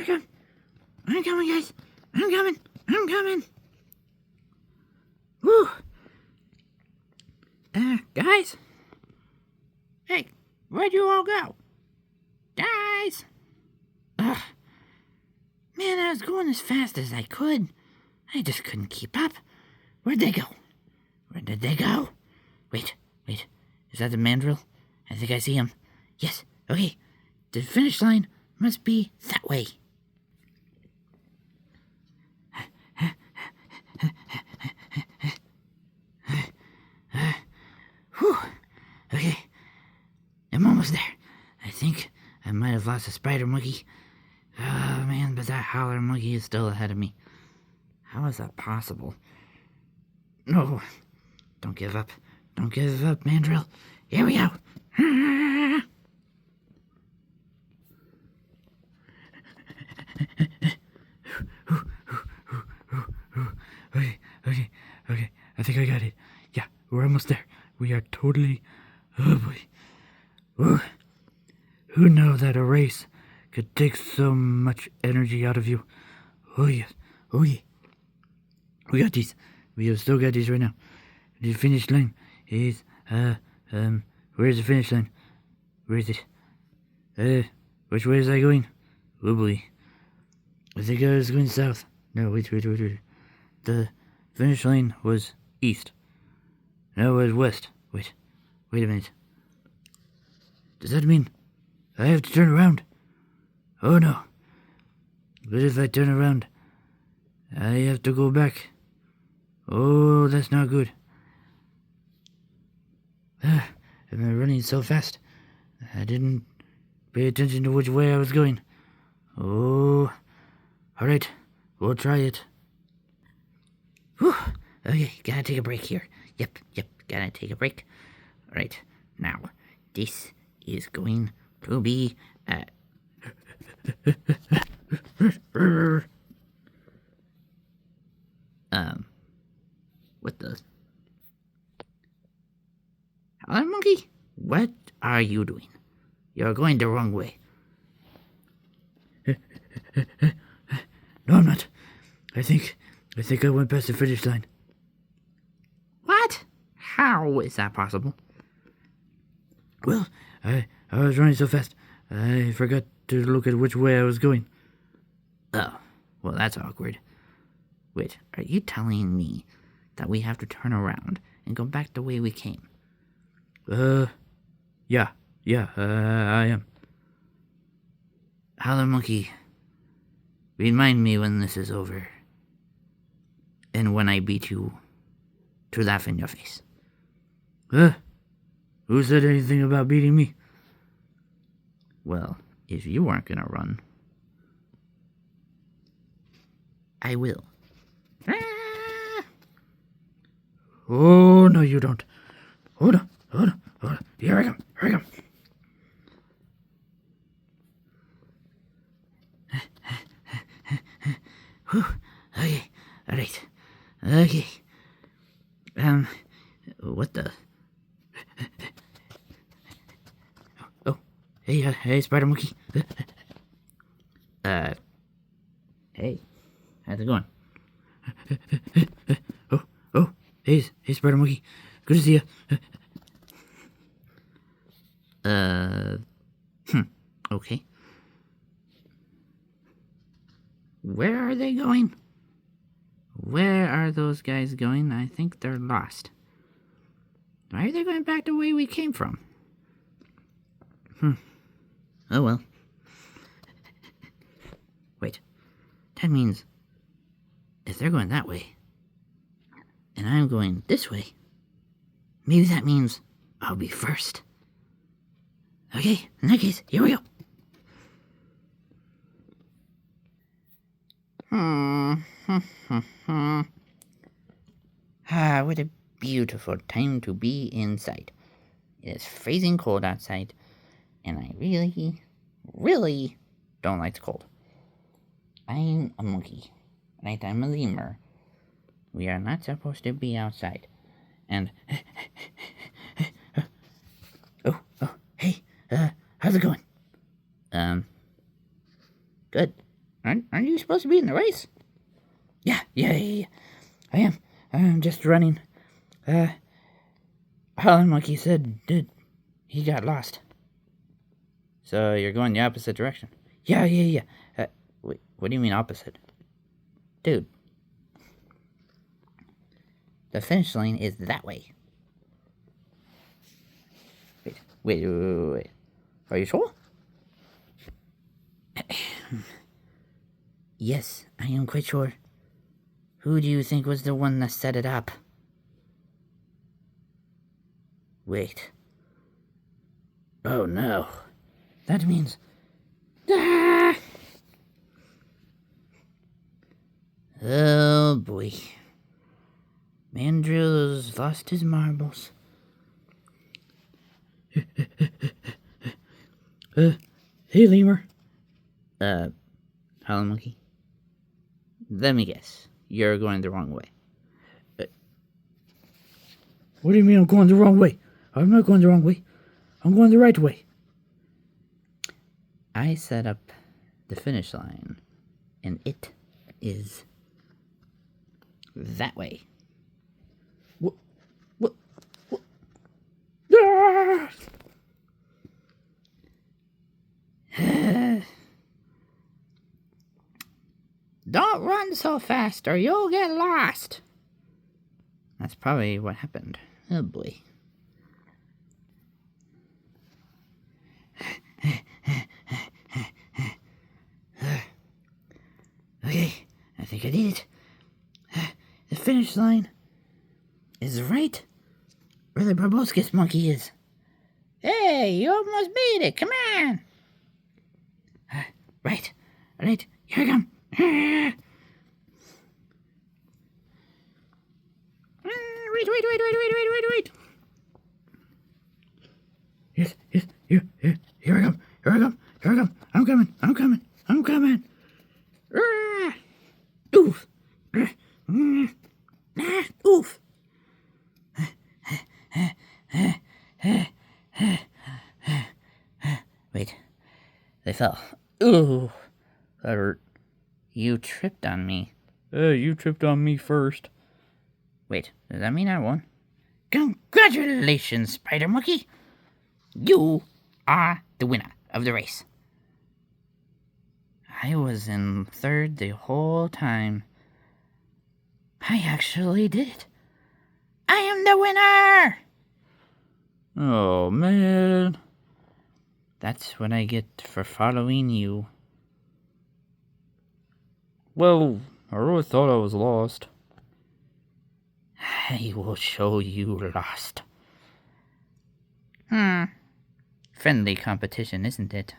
come. I'm coming, guys. I'm coming. Woo. Guys? Hey, where'd you all go? Guys! Ugh. Man, I was going as fast as I could. I just couldn't keep up. Where'd they go? Where did they go? Wait. Is that the mandrill? I think I see him. Yes, okay. The finish line must be that way. Whew. Okay. I'm almost there. I think I might have lost a spider monkey. Oh, man, but that howler monkey is still ahead of me. How is that possible? No. Don't give up. Don't give up, mandrill. Here we go. Okay. I think I got it. Yeah, we're almost there. We are totally... Oh, boy. Ooh. Who knew that a race could take so much energy out of you? Oh, yes. Oh, yeah. We got these. We have still got these right now. The finish line is, where's the finish line? Where is it? Which way is I going? Oh, boy. I think I was going south. No, wait. The finish line was east. No, it was west. Wait a minute. Does that mean I have to turn around? Oh, no. But if I turn around, I have to go back. Oh, that's not good. I'm running so fast. I didn't pay attention to which way I was going. Oh, all right. We'll try it. Whew. Okay, gotta take a break here. Yep, gotta take a break. All right, now, this is going to be... What the... Hello, monkey? What are you doing? You're going the wrong way. No, I'm not. I think I went past the finish line. What? How is that possible? Well, I was running so fast, I forgot to look at which way I was going. Oh, well, that's awkward. Wait, are you telling me that we have to turn around and go back the way we came? Yeah, I am. Howler Monkey, remind me when this is over. And when I beat you to laugh in your face. Who said anything about beating me? Well, if you weren't gonna run, I will. Oh, no, you don't. Hold on. Here I come. Whew. Okay, all right. Okay. What the? Oh, hey, Spider Monkey. Hey, how's it going? Oh, hey, Spider Monkey. Good to see you. Okay. Where are they going? Where are those guys going? I think they're lost. Why are they going back the way we came from? Oh well. Wait. That means if they're going that way, and I'm going this way, maybe that means I'll be first. Okay, in that case, here we go. What a beautiful time to be inside. It is freezing cold outside, and I really don't like the cold. I'm a monkey, right? I'm a lemur. We are not supposed to be outside. And hey, how's it going? Good. Aren't you supposed to be in the race? Yeah. I am. I'm just running. Howling Monkey said he got lost. So you're going the opposite direction. Yeah. Wait, what do you mean opposite? Dude. The finish line is that way. Wait. Are you sure? Yes, I am quite sure. Who do you think was the one that set it up? Wait. Oh no. That means... Ah! Oh boy. Mandrill's lost his marbles. Hey, Lemur. Howling Monkey? Let me guess. You're going the wrong way. What do you mean I'm going the wrong way? I'm not going the wrong way. I'm going the right way. I set up the finish line, and it is that way. What? Ah! Don't run so fast or you'll get lost. That's probably what happened. Oh boy. Okay, I think I did it. The finish line is right where the proboscis monkey is. Hey, you almost made it. Come on. Right, here I come. Wait. Yes, here I come. I'm coming. Oof. Oof. Wait, they fell. Ooh, that hurt. You tripped on me. You tripped on me first. Wait, does that mean I won? Congratulations, Spider Monkey. You are the winner of the race. I was in third the whole time. I actually did it. I am the winner! Oh, man. That's what I get for following you. Well, I really thought I was lost. I will show you lost. Friendly competition, isn't it?